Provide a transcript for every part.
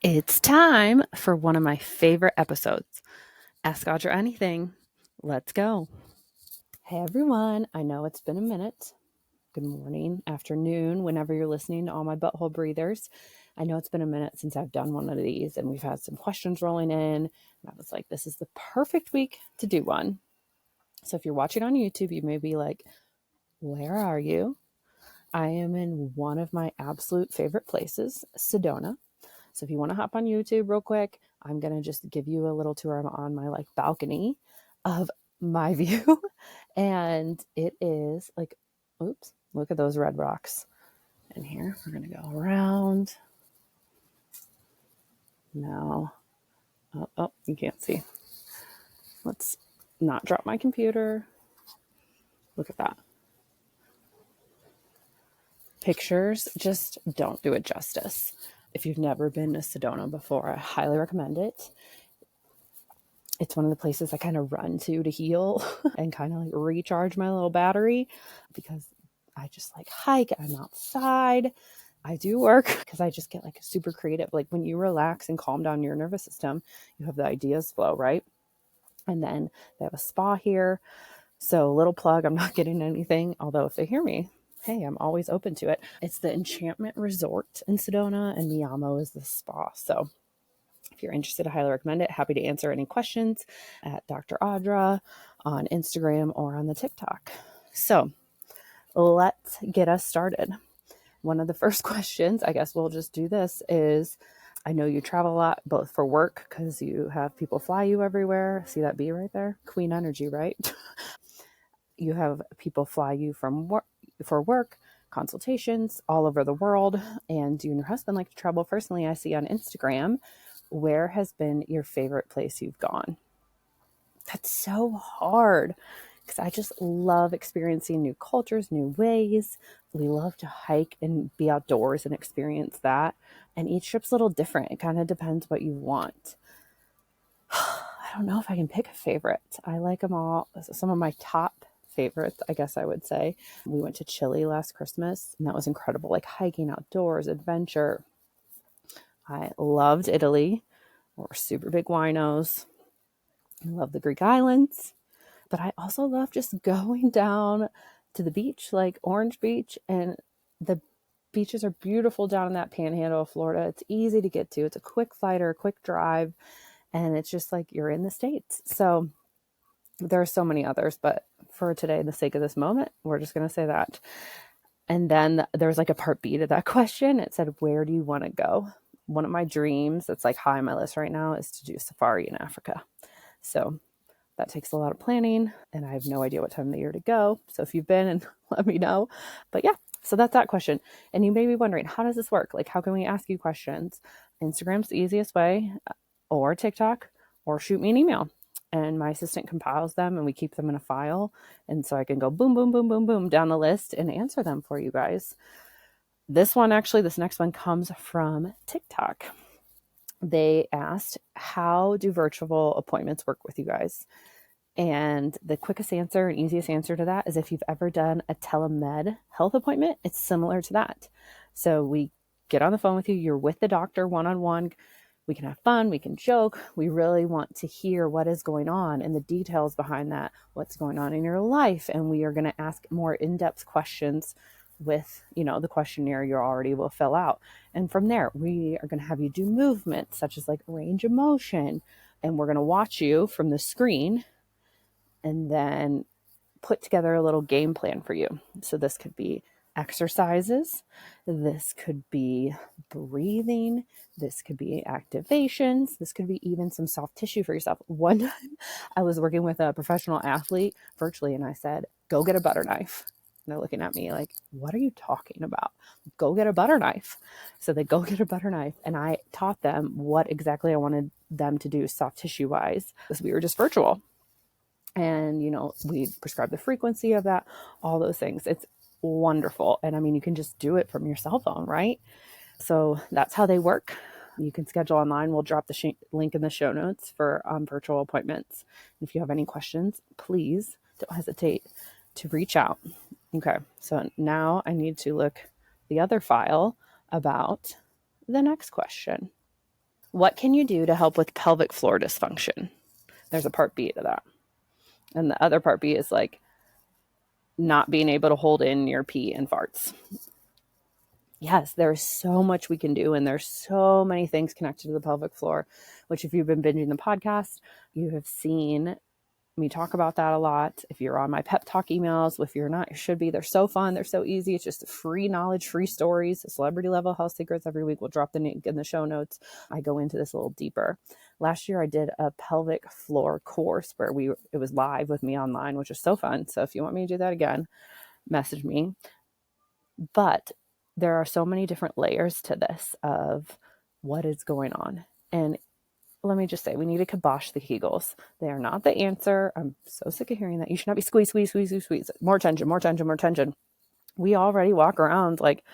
It's time for one of my favorite episodes. Ask Audra Anything. Let's go. Hey everyone, I know it's been a minute. Good morning, afternoon, whenever you're listening to all my butthole breathers. I know it's been a minute since I've done one of these, and we've had some questions rolling in. And I was like, this is the perfect week to do one. So if you're watching on YouTube, you may be like, where are you? I am in one of my absolute favorite places, Sedona. So if you want to hop on YouTube real quick, I'm going to just give you a little tour on my balcony of my view. And it is oops, look at those red rocks in here. We're going to go around. Now, oh, you can't see. Let's not drop my computer. Look at that. Pictures just don't do it justice. If you've never been to Sedona before, I highly recommend it. It's one of the places I kind of run to heal and kind of recharge my little battery, because I just hike. I'm outside. I do work because I just get super creative. When you relax and calm down your nervous system, you have the ideas flow, right? And then they have a spa here. So little plug, I'm not getting anything, although if they hear me, hey, I'm always open to it. It's the Enchantment Resort in Sedona, and Miamo is the spa. So if you're interested, I highly recommend it. Happy to answer any questions at Dr. Audra on Instagram or on the TikTok. So let's get us started. One of the first questions, I guess we'll just do this, is I know you travel a lot, both for work, because you have people fly you everywhere. See that bee right there? Queen energy, right? You have people fly you from work for work, consultations all over the world. And you and your husband like to travel. Personally, I see on Instagram. Where has been your favorite place you've gone? That's so hard, because I just love experiencing new cultures, new ways. We love to hike and be outdoors and experience that. And each trip's a little different. It kind of depends what you want. I don't know if I can pick a favorite. I like them all. Some of my top favorites, I guess I would say. We went to Chile last Christmas, and that was incredible. Hiking outdoors, adventure. I loved Italy. We're super big winos. I love the Greek islands. But I also love just going down to the beach, like Orange Beach. And the beaches are beautiful down in that panhandle of Florida. It's easy to get to. It's a quick flight or a quick drive. And it's just like you're in the States. So there are so many others. But for today, the sake of this moment, we're just going to say that. And then there's a part B to that question. It said, where do you want to go? One of my dreams that's high on my list right now is to do safari in Africa. So that takes a lot of planning, and I have no idea what time of the year to go. So if you've been, and let me know. But yeah, so that's that question. And you may be wondering, how does this work? How can we ask you questions? Instagram's the easiest way, or TikTok, or shoot me an email. And my assistant compiles them, and we keep them in a file. And so I can go boom, boom, boom, boom, boom down the list and answer them for you guys. This next one comes from TikTok. They asked, how do virtual appointments work with you guys? And the quickest answer and easiest answer to that is, if you've ever done a telemed health appointment, it's similar to that. So we get on the phone with you. You're with the doctor one-on-one. We can have fun. We can joke. We really want to hear what is going on and the details behind that, what's going on in your life. And we are going to ask more in-depth questions with, the questionnaire you already will fill out. And from there, we are going to have you do movements such as range of motion. And we're going to watch you from the screen and then put together a little game plan for you. So this could be exercises. This could be breathing. This could be activations. This could be even some soft tissue for yourself. One time I was working with a professional athlete virtually, and I said, go get a butter knife. And they're looking at me like, what are you talking about? Go get a butter knife. So they go get a butter knife, and I taught them what exactly I wanted them to do soft tissue wise, because we were just virtual. And, we prescribe the frequency of that, all those things. It's wonderful. And you can just do it from your cell phone, right? So that's how they work. You can schedule online. We'll drop the link in the show notes for virtual appointments. If you have any questions, please don't hesitate to reach out. Okay, so now I need to look the other file about the next question. What can you do to help with pelvic floor dysfunction? There's a part B to that. And the other part B is like not being able to hold in your pee and farts. Yes, there's so much we can do, and there's so many things connected to the pelvic floor, which if you've been binging the podcast, you have seen me talk about that a lot. If you're on my pep talk emails, if you're not, you should be. They're so fun. They're so easy. It's just free knowledge, free stories, celebrity level health secrets every week. We'll drop the link in the show notes. I go into this a little deeper. Last year I did a pelvic floor course where it was live with me online, which is so fun. So if you want me to do that again, message me. But there are so many different layers to this of what is going on. And let me just say, we need to kibosh the Kegels. They are not the answer. I'm so sick of hearing that. You should not be squeeze. More tension. We already walk around like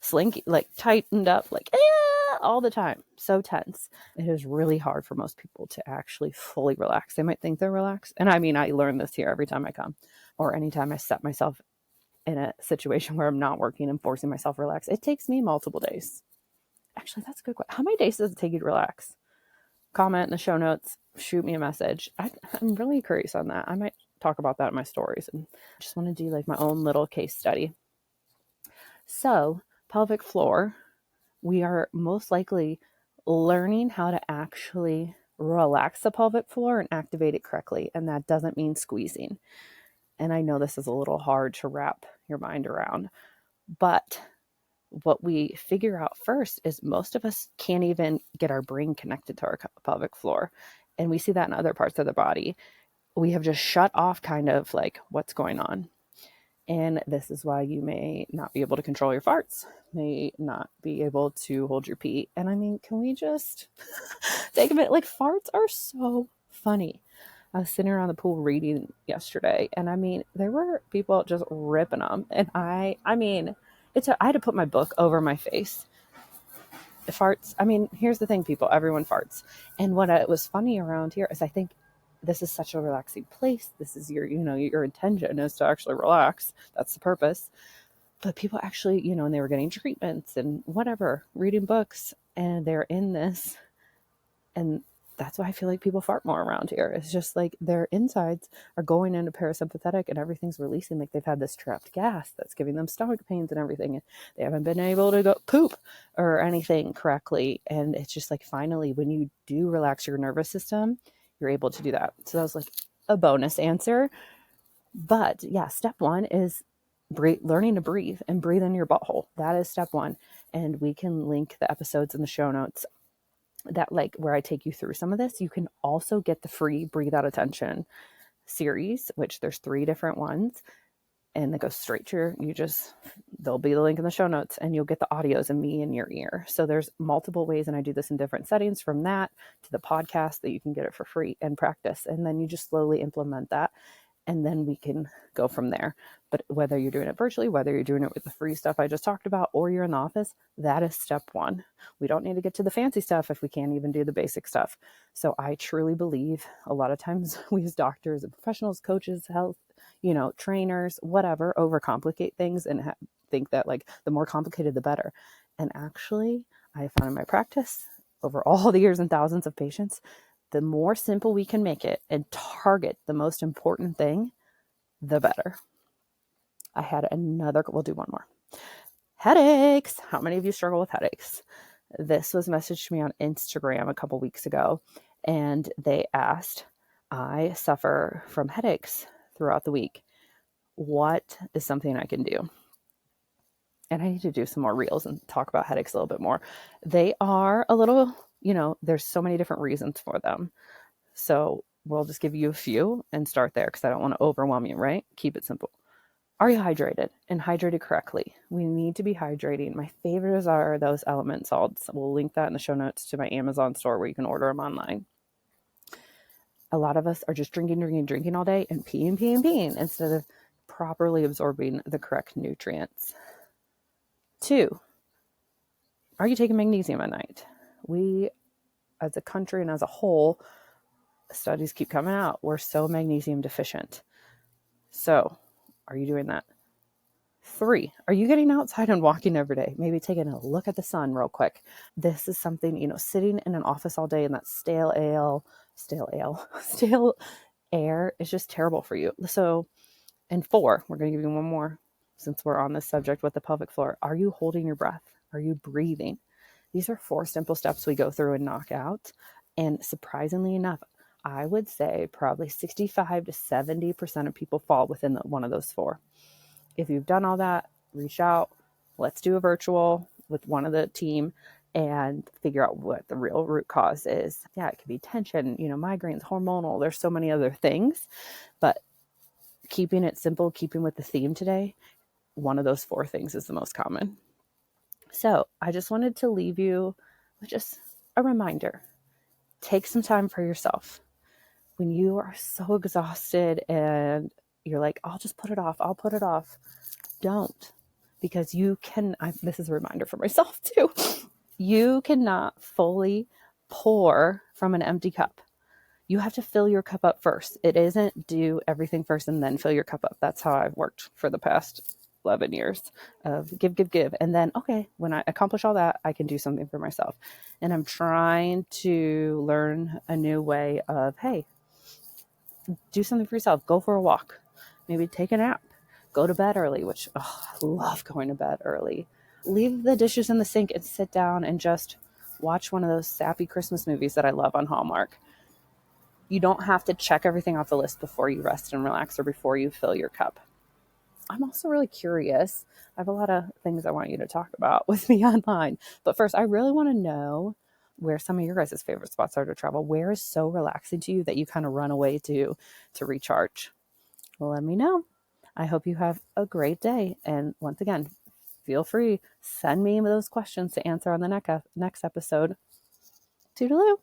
slinky, like tightened up, like all the time. So tense. It is really hard for most people to actually fully relax. They might think they're relaxed. And I mean, I learn this here every time I come, or anytime I set myself in a situation where I'm not working and forcing myself to relax. It takes me multiple days. Actually, that's a good question. How many days does it take you to relax? Comment in the show notes, shoot me a message. I'm really curious on that. I might talk about that in my stories, and just want to do like my own little case study. So pelvic floor, we are most likely learning how to actually relax the pelvic floor and activate it correctly. And that doesn't mean squeezing. And I know this is a little hard to wrap your mind around, but what we figure out first is most of us can't even get our brain connected to our pelvic floor. And we see that in other parts of the body. We have just shut off kind of like what's going on. And this is why you may not be able to control your farts, may not be able to hold your pee. And I mean, can we just take a minute? Like, farts are so funny. I was sitting around the pool reading yesterday, and I mean, there were people just ripping them. And I mean, I had to put my book over my face. Farts. I mean, here's the thing, people, everyone farts. And what was funny around here is I think this is such a relaxing place. This is your intention is to actually relax. That's the purpose. But people actually, and they were getting treatments and whatever, reading books, and they're in this. And that's why I feel like people fart more around here. It's just like their insides are going into parasympathetic and everything's releasing. Like they've had this trapped gas that's giving them stomach pains and everything. And they haven't been able to go poop or anything correctly. And it's just like, finally, when you do relax your nervous system, you're able to do that. So that was like a bonus answer. But yeah, step one is learning to breathe and breathe in your butthole. That is step one. And we can link the episodes in the show notes that like where I take you through some of this. You can also get the free Breathe Out Attention series, which there's 3 different ones, and they go straight to there'll be the link in the show notes, and you'll get the audios of me in your ear. So there's multiple ways, and I do this in different settings, from that to the podcast that you can get it for free and practice. And then you just slowly implement that. And then we can go from there. But whether you're doing it virtually, whether you're doing it with the free stuff I just talked about, or you're in the office, that is step one. We don't need to get to the fancy stuff if we can't even do the basic stuff. So I truly believe a lot of times we as doctors and professionals, coaches, health, trainers, whatever, overcomplicate things and think that like the more complicated, the better. And actually, I found in my practice over all the years and thousands of patients, the more simple we can make it and target the most important thing, the better. We'll do one more. Headaches. How many of you struggle with headaches? This was messaged to me on Instagram a couple weeks ago, and they asked, I suffer from headaches throughout the week. What is something I can do? And I need to do some more reels and talk about headaches a little bit more. They are a little, there's so many different reasons for them. So we'll just give you a few and start there because I don't want to overwhelm you, right? Keep it simple. Are you hydrated and hydrated correctly? We need to be hydrating. My favorites are those element salts. We'll link that in the show notes to my Amazon store where you can order them online. A lot of us are just drinking all day and peeing instead of properly absorbing the correct nutrients. 2, are you taking magnesium at night? We, as a country and as a whole, studies keep coming out, we're so magnesium deficient. So, are you doing that? 3, are you getting outside and walking every day? Maybe taking a look at the sun real quick. This is something, sitting in an office all day in that stale air is just terrible for you. So, and 4, we're going to give you one more since we're on this subject with the pelvic floor. Are you holding your breath? Are you breathing? These are 4 simple steps we go through and knock out. And surprisingly enough, I would say probably 65 to 70% of people fall within one of those 4. If you've done all that, reach out. Let's do a virtual with one of the team and figure out what the real root cause is. Yeah, it could be tension, migraines, hormonal. There's so many other things, but keeping it simple, keeping with the theme today, one of those 4 things is the most common. So I just wanted to leave you with just a reminder. Take some time for yourself. When you are so exhausted and you're like, I'll just put it off. I'll put it off. Don't, because this is a reminder for myself too. You cannot fully pour from an empty cup. You have to fill your cup up first. It isn't do everything first and then fill your cup up. That's how I've worked for the past 11 years of give. And then, okay, when I accomplish all that, I can do something for myself. And I'm trying to learn a new way of, hey, do something for yourself. Go for a walk. Maybe take a nap. Go to bed early, which I love going to bed early. Leave the dishes in the sink and sit down and just watch one of those sappy Christmas movies that I love on Hallmark. You don't have to check everything off the list before you rest and relax or before you fill your cup. I'm also really curious. I have a lot of things I want you to talk about with me online. But first, I really want to know where some of your guys' favorite spots are to travel. Where is so relaxing to you that you kind of run away to recharge? Let me know. I hope you have a great day. And once again, feel free, send me those questions to answer on the next episode. Toodaloo.